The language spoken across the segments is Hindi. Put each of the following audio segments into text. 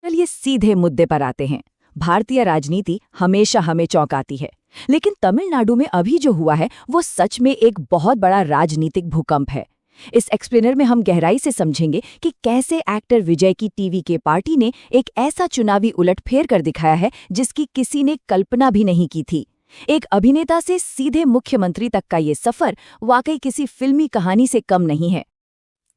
चलिए सीधे मुद्दे पर आते हैं। भारतीय राजनीति हमेशा हमें चौंकाती है, लेकिन तमिलनाडु में अभी जो हुआ है वो सच में एक बहुत बड़ा राजनीतिक भूकंप है। इस एक्सप्लेनर में हम गहराई से समझेंगे कि कैसे एक्टर विजय की टीवी के पार्टी ने एक ऐसा चुनावी उलटफेर कर दिखाया है जिसकी किसी ने कल्पना भी नहीं की थी। एक अभिनेता से सीधे मुख्यमंत्री तक का ये सफर वाकई किसी फिल्मी कहानी से कम नहीं है।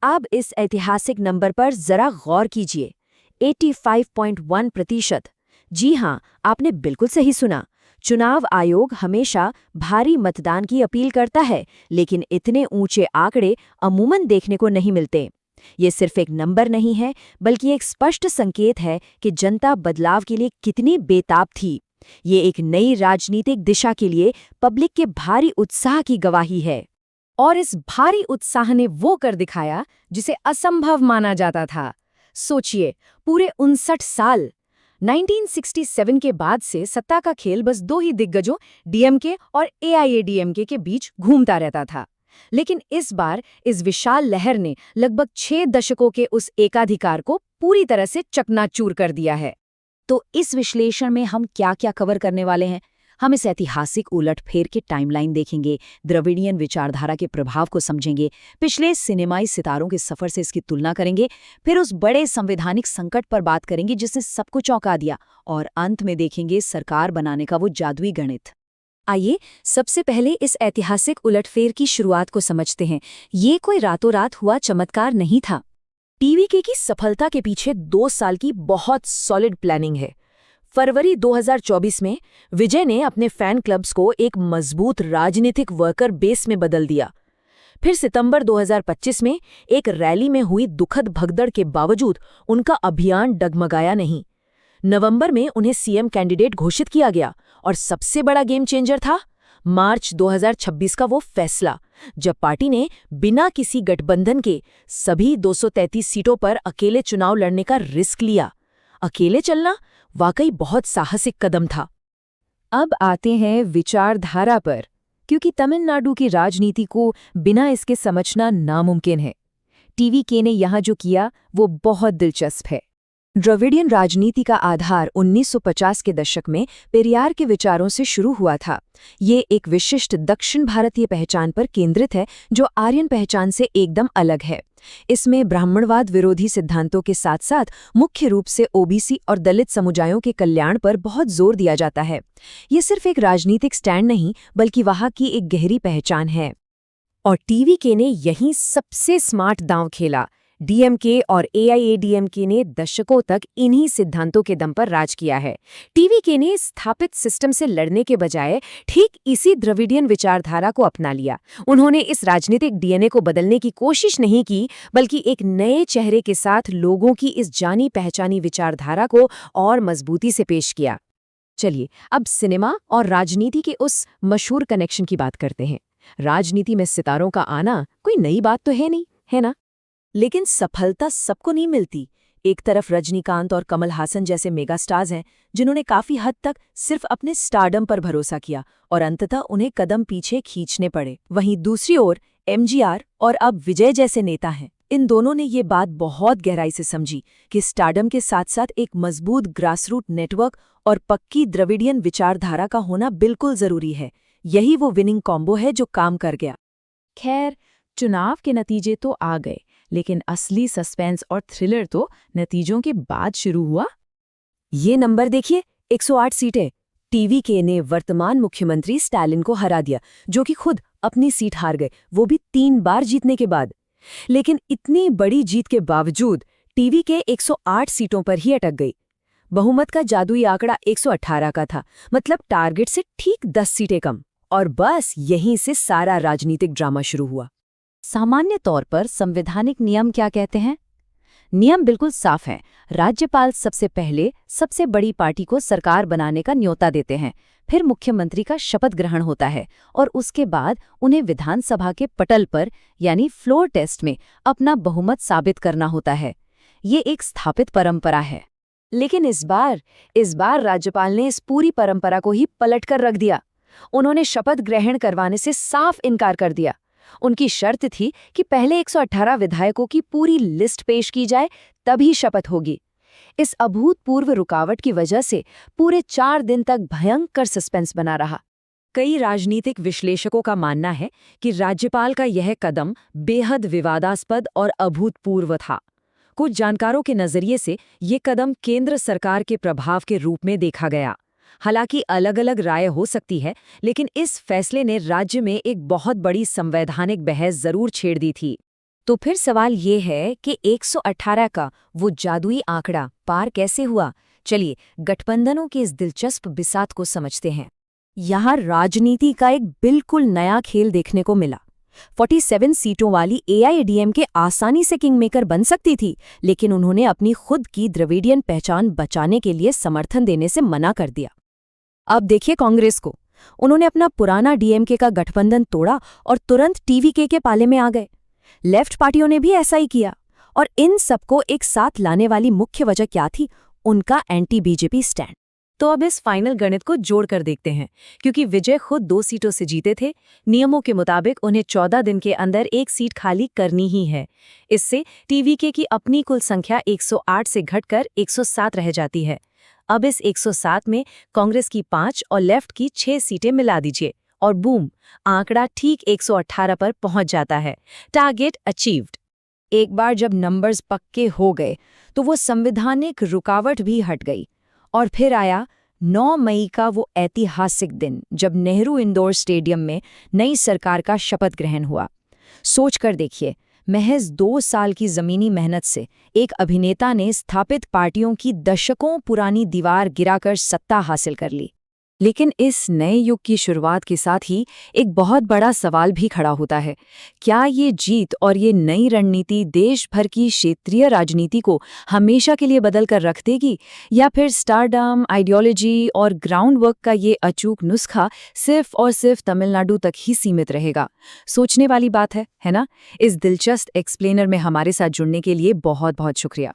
अब इस ऐतिहासिक नंबर पर जरा गौर कीजिए, 85.1%। जी हाँ, आपने बिल्कुल सही सुना। चुनाव आयोग हमेशा भारी मतदान की अपील करता है, लेकिन इतने ऊंचे आंकड़े अमूमन देखने को नहीं मिलते। ये सिर्फ एक नंबर नहीं है, बल्कि एक स्पष्ट संकेत है कि जनता बदलाव के लिए कितनी बेताब थी। ये एक नई राजनीतिक दिशा के लिए पब्लिक के भारी उत्साह की गवाही है। और इस भारी उत्साह ने वो कर दिखाया जिसे असंभव माना जाता था। सोचिए, पूरे 59 साल 1967 के बाद से सत्ता का खेल बस दो ही दिग्गजों डीएमके और एआईएडीएमके के बीच घूमता रहता था। लेकिन इस बार इस विशाल लहर ने लगभग 6 दशकों के उस एकाधिकार को पूरी तरह से चकनाचूर कर दिया है। तो इस विश्लेषण में हम क्या-क्या कवर करने वाले हैं? हम इस ऐतिहासिक उलटफेर की टाइमलाइन देखेंगे, द्रविड़ियन विचारधारा के प्रभाव को समझेंगे, पिछले सिनेमाई सितारों के सफर से इसकी तुलना करेंगे, फिर उस बड़े संवैधानिक संकट पर बात करेंगे जिसने सबको चौंका दिया, और अंत में देखेंगे सरकार बनाने का वो जादुई गणित। आइए सबसे पहले इस ऐतिहासिक उलटफेर की शुरुआत को समझते हैं। ये कोई रातों रात हुआ चमत्कार नहीं था। टीवीके की सफलता के पीछे 2 साल की बहुत सॉलिड प्लानिंग है। फरवरी 2024 में विजय ने अपने फैन क्लब्स को एक मजबूत राजनीतिक वर्कर बेस में बदल दिया। फिर सितंबर 2025 में एक रैली में हुई दुखद भगदड़ के बावजूद उनका अभियान डगमगाया नहीं। नवंबर में उन्हें सीएम कैंडिडेट घोषित किया गया, और सबसे बड़ा गेम चेंजर था मार्च 2026 का वो फैसला, जब पार्टी ने बिना किसी गठबंधन के सभी 233 सीटों पर अकेले चुनाव लड़ने का रिस्क लिया। अकेले चलना वाकई बहुत साहसिक कदम था। अब आते हैं विचारधारा पर, क्योंकि तमिलनाडु की राजनीति को बिना इसके समझना नामुमकिन है। टीवीके ने यहाँ जो किया वो बहुत दिलचस्प है। द्रविडियन राजनीति का आधार 1950 के दशक में पेरियार के विचारों से शुरू हुआ था। ये एक विशिष्ट दक्षिण भारतीय पहचान पर केंद्रित है जो आर्यन पहचान से एकदम अलग है। इसमें ब्राह्मणवाद विरोधी सिद्धांतों के साथ साथ मुख्य रूप से ओबीसी और दलित समुदायों के कल्याण पर बहुत जोर दिया जाता है। ये सिर्फ एक राजनीतिक स्टैंड नहीं, बल्कि वहाँ की एक गहरी पहचान है। और टीवीके ने यहीं सबसे स्मार्ट दांव खेला। डीएमके और एआईएडीएमके ने दशकों तक इन्हीं सिद्धांतों के दम पर राज किया है। टीवीके ने स्थापित सिस्टम से लड़ने के बजाय ठीक इसी द्रविडियन विचारधारा को अपना लिया। उन्होंने इस राजनीतिक डीएनए को बदलने की कोशिश नहीं की, बल्कि एक नए चेहरे के साथ लोगों की इस जानी पहचानी विचारधारा को और मजबूती से पेश किया। चलिए अब सिनेमा और राजनीति के उस मशहूर कनेक्शन की बात करते हैं। राजनीति में सितारों का आना कोई नई बात तो है नहीं, है ना? लेकिन सफलता सबको नहीं मिलती। एक तरफ रजनीकांत और कमल हासन जैसे मेगा स्टार्स हैं जिन्होंने काफी हद तक सिर्फ अपने स्टारडम पर भरोसा किया और अंततः उन्हें कदम पीछे खींचने पड़े। वहीं दूसरी ओर एमजीआर और अब विजय जैसे नेता हैं। इन दोनों ने ये बात बहुत गहराई से समझी कि स्टारडम के साथ साथ एक मजबूत ग्रासरूट नेटवर्क और पक्की द्रविडियन विचारधारा का होना बिल्कुल जरूरी है। यही वो विनिंग कॉम्बो है जो काम कर गया। खैर, चुनाव के नतीजे तो आ गए, लेकिन असली सस्पेंस और थ्रिलर तो नतीजों के बाद शुरू हुआ। ये नंबर देखिए, 108 सीटें। टीवीके ने वर्तमान मुख्यमंत्री स्टालिन को हरा दिया, जो कि खुद अपनी सीट हार गए, वो भी 3 बार जीतने के बाद। लेकिन इतनी बड़ी जीत के बावजूद टीवीके 108 सीटों पर ही अटक गई। बहुमत का जादुई आंकड़ा 118 का था, मतलब टारगेट से ठीक 10 सीटें कम। और बस यहीं से सारा राजनीतिक ड्रामा शुरू हुआ। सामान्य तौर पर संवैधानिक नियम क्या कहते हैं? नियम बिल्कुल साफ है। राज्यपाल सबसे पहले सबसे बड़ी पार्टी को सरकार बनाने का न्योता देते हैं, फिर मुख्यमंत्री का शपथ ग्रहण होता है और उसके बाद उन्हें विधानसभा के पटल पर यानी फ्लोर टेस्ट में अपना बहुमत साबित करना होता है। ये एक स्थापित परंपरा है। लेकिन इस बार राज्यपाल ने इस पूरी परंपरा को ही पलटकर रख दिया। उन्होंने शपथ ग्रहण करवाने से साफ इनकार कर दिया। उनकी शर्त थी कि पहले 118 विधायकों की पूरी लिस्ट पेश की जाए, तभी शपथ होगी। इस अभूतपूर्व रुकावट की वजह से पूरे 4 दिन तक भयंकर सस्पेंस बना रहा। कई राजनीतिक विश्लेषकों का मानना है कि राज्यपाल का यह कदम बेहद विवादास्पद और अभूतपूर्व था। कुछ जानकारों के नजरिए से ये कदम केंद्र सरकार के प्रभाव के रूप में देखा गया। हालांकि अलग-अलग राय हो सकती है, लेकिन इस फैसले ने राज्य में एक बहुत बड़ी संवैधानिक बहस जरूर छेड़ दी थी। तो फिर सवाल ये है कि 118 का वो जादुई आंकड़ा पार कैसे हुआ? चलिए गठबंधनों के इस दिलचस्प बिसात को समझते हैं। यहाँ राजनीति का एक बिल्कुल नया खेल देखने को मिला। 47 सीटों वाली एआईएडीएमके आसानी से किंगमेकर बन सकती थी, लेकिन उन्होंने अपनी खुद की द्रविडियन पहचान बचाने के लिए समर्थन देने से मना कर दिया। अब देखिए कांग्रेस को, उन्होंने अपना पुराना डीएमके का गठबंधन तोड़ा और तुरंत टीवीके के पाले में आ गए। लेफ्ट पार्टियों ने भी ऐसा ही किया, और इन सबको एक साथ लाने वाली मुख्य वजह क्या थी? उनका एंटी बीजेपी स्टैंड। तो अब इस फाइनल गणित को जोड़कर देखते हैं, क्योंकि विजय खुद 2 सीटों से जीते थे। नियमों के मुताबिक उन्हें 14 दिन के अंदर एक सीट खाली करनी ही है। इससे टीवीके की अपनी कुल संख्या 108 से घटकर 107 रह जाती है। अब इस 107 में कांग्रेस की 5 और लेफ्ट की 6 सीटें मिला दीजिए और बूम, आंकड़ा ठीक 118 पर पहुंच जाता है। Target achieved. एक बार जब नंबर्स पक्के हो गए तो वो संवैधानिक रुकावट भी हट गई। और फिर आया 9 मई का वो ऐतिहासिक दिन, जब नेहरू इंडोर स्टेडियम में नई सरकार का शपथ ग्रहण हुआ। सोच कर देखिए, महज 2 साल की जमीनी मेहनत से एक अभिनेता ने स्थापित पार्टियों की दशकों पुरानी दीवार गिराकर सत्ता हासिल कर ली। लेकिन इस नए युग की शुरुआत के साथ ही एक बहुत बड़ा सवाल भी खड़ा होता है। क्या ये जीत और ये नई रणनीति देश भर की क्षेत्रीय राजनीति को हमेशा के लिए बदल कर रख देगी, या फिर स्टारडम, आइडियोलॉजी और ग्राउंड वर्क का ये अचूक नुस्खा सिर्फ और सिर्फ तमिलनाडु तक ही सीमित रहेगा? सोचने वाली बात है ना? इस दिलचस्प एक्सप्लेनर में हमारे साथ जुड़ने के लिए बहुत बहुत शुक्रिया।